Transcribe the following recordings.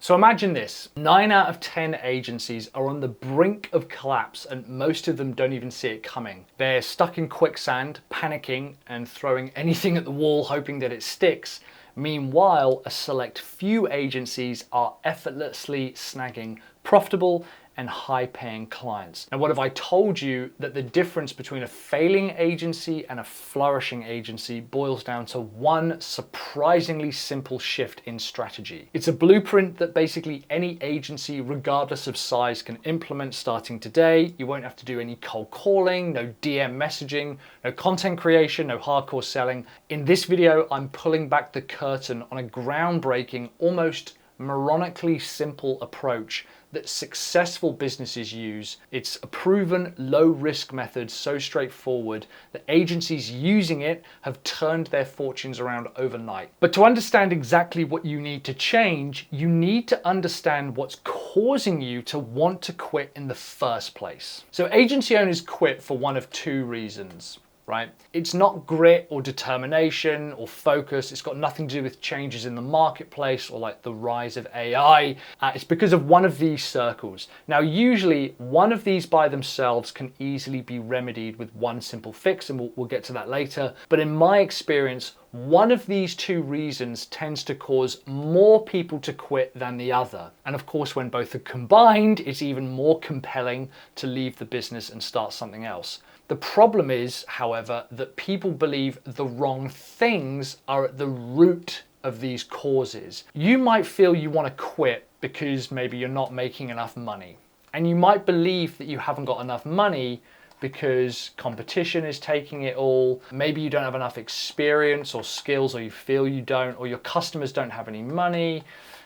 So imagine this, 9 out of 10 agencies are on the brink of collapse and most of them don't even see it coming. They're stuck in quicksand, panicking and throwing anything at the wall hoping that it sticks. Meanwhile, a select few agencies are effortlessly snagging profitable and high-paying clients. Now, what if I told you that the difference between a failing agency and a flourishing agency boils down to one surprisingly simple shift in strategy? It's a blueprint that basically any agency, regardless of size, can implement starting today. You won't have to do any cold calling, no DM messaging, no content creation, no hardcore selling. In this video, I'm pulling back the curtain on a groundbreaking, almost moronically simple approach that successful businesses use. It's a proven low-risk method, so straightforward that agencies using it have turned their fortunes around overnight. But to understand exactly what you need to change, you need to understand what's causing you to want to quit in the first place. So agency owners quit for one of two reasons. Right? It's not grit or determination or focus. It's got nothing to do with changes in the marketplace or like the rise of AI. It's because of one of these circles. Now, usually one of these by themselves can easily be remedied with one simple fix, and we'll get to that later. But in my experience, one of these two reasons tends to cause more people to quit than the other. And of course, when both are combined, it's even more compelling to leave the business and start something else. The problem is, however, that people believe the wrong things are at the root of these causes. You might feel you want to quit because maybe you're not making enough money. And you might believe that you haven't got enough money because competition is taking it all. Maybe you don't have enough experience or skills, or you feel you don't, or your customers don't have any money.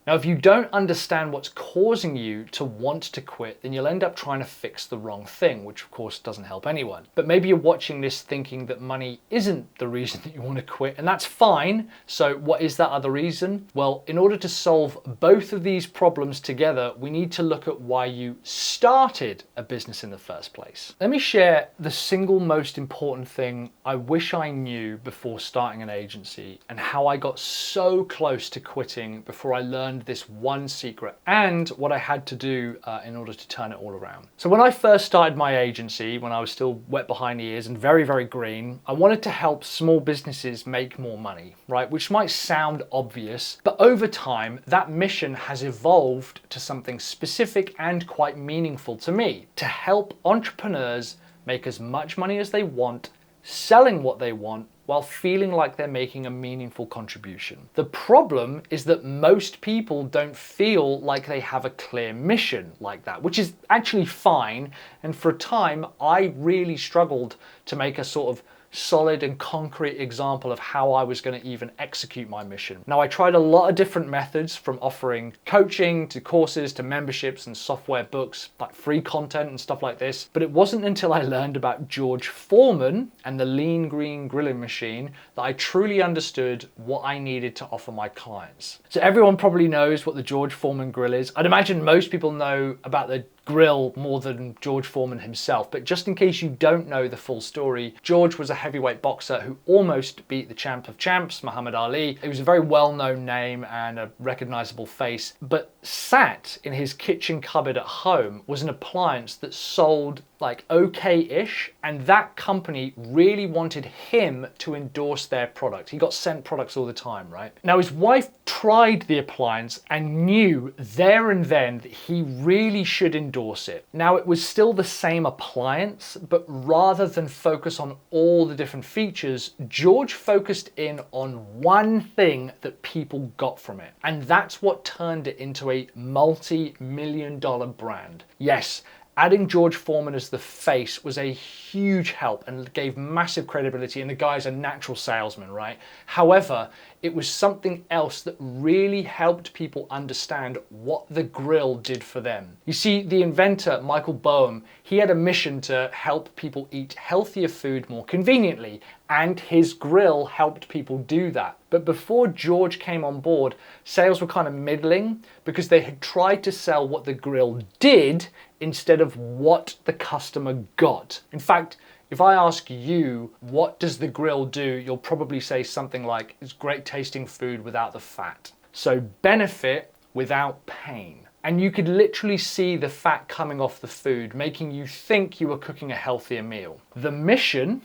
Now, if you don't understand what's causing you to want to quit, then you'll end up trying to fix the wrong thing, which of course doesn't help anyone. But maybe you're watching this thinking that money isn't the reason that you want to quit, and that's fine. So what is that other reason? Well, in order to solve both of these problems together, we need to look at why you started a business in the first place. Let me share the single most important thing I wish I knew before starting an agency, and how I got so close to quitting before I learned this one secret, and what I had to do in order to turn it all around. So when I first started my agency, when I was still wet behind the ears and very, very green, I wanted to help small businesses make more money, right? Which might sound obvious, but over time, that mission has evolved to something specific and quite meaningful to me: to help entrepreneurs make as much money as they want, selling what they want, while feeling like they're making a meaningful contribution. The problem is that most people don't feel like they have a clear mission like that, which is actually fine. And for a time, I really struggled to make a sort of solid and concrete example of how I was going to even execute my mission. Now, I tried a lot of different methods, from offering coaching to courses to memberships and software books, like free content and stuff like this. But it wasn't until I learned about George Foreman and the Lean Green Grilling Machine that I truly understood what I needed to offer my clients. So everyone probably knows what the George Foreman grill is. I'd imagine most people know about the grill more than George Foreman himself, but just in case you don't know the full story, George was a heavyweight boxer who almost beat the champ of champs, Muhammad Ali. It was a very well-known name and a recognizable face, but sat in his kitchen cupboard at home was an appliance that sold like okay-ish, and that company really wanted him to endorse their product. He got sent products all the time, right? Now, his wife tried the appliance and knew there and then that he really should endorse it. Now, it was still the same appliance, but rather than focus on all the different features, George focused in on one thing that people got from it. And that's what turned it into a multi-million-dollar brand. Yes, adding George Foreman as the face was a huge help and gave massive credibility, and the guy's a natural salesman, right? However, it was something else that really helped people understand what the grill did for them. You see, the inventor, Michael Boehm, he had a mission to help people eat healthier food more conveniently, and his grill helped people do that. But before George came on board, sales were kind of middling because they had tried to sell what the grill did instead of what the customer got. In fact, if I ask you, what does the grill do? You'll probably say something like, it's great tasting food without the fat. So benefit without pain. And you could literally see the fat coming off the food, making you think you were cooking a healthier meal. The mission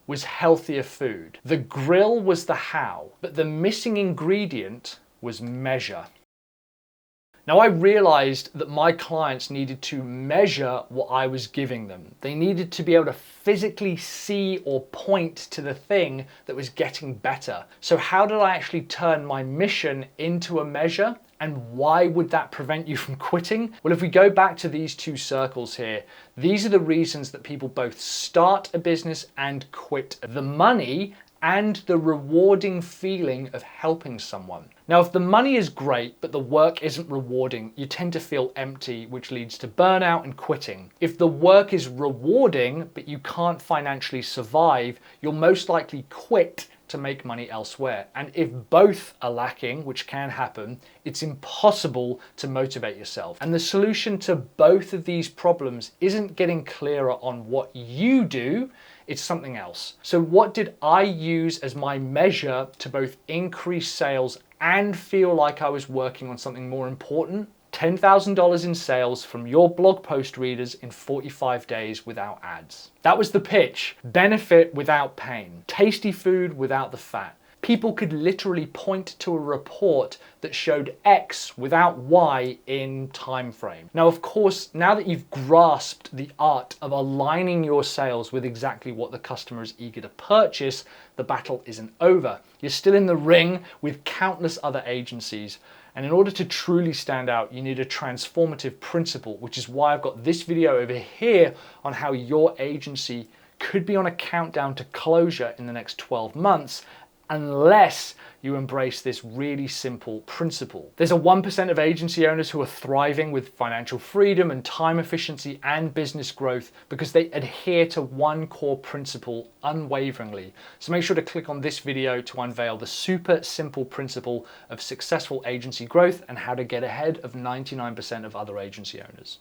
was healthier food. The grill was the how, but the missing ingredient was measure. Now I realized that my clients needed to measure what I was giving them. They needed to be able to physically see or point to the thing that was getting better. So how did I actually turn my mission into a measure? And why would that prevent you from quitting? Well, if we go back to these two circles here, these are the reasons that people both start a business and quit: the money and the rewarding feeling of helping someone. Now, if the money is great, but the work isn't rewarding, you tend to feel empty, which leads to burnout and quitting. If the work is rewarding, but you can't financially survive, you'll most likely quit to make money elsewhere. And if both are lacking, which can happen, it's impossible to motivate yourself. And the solution to both of these problems isn't getting clearer on what you do, it's something else. So what did I use as my measure to both increase sales and feel like I was working on something more important? $10,000 in sales from your blog post readers in 45 days without ads. That was the pitch. Benefit without pain. Tasty food without the fat. People could literally point to a report that showed X without Y in time frame. Now, of course, now that you've grasped the art of aligning your sales with exactly what the customer is eager to purchase, the battle isn't over. You're still in the ring with countless other agencies. And in order to truly stand out, you need a transformative principle, which is why I've got this video over here on how your agency could be on a countdown to closure in the next 12 months, unless you embrace this really simple principle. There's a 1% of agency owners who are thriving with financial freedom and time efficiency and business growth because they adhere to one core principle unwaveringly. So make sure to click on this video to unveil the super simple principle of successful agency growth and how to get ahead of 99% of other agency owners.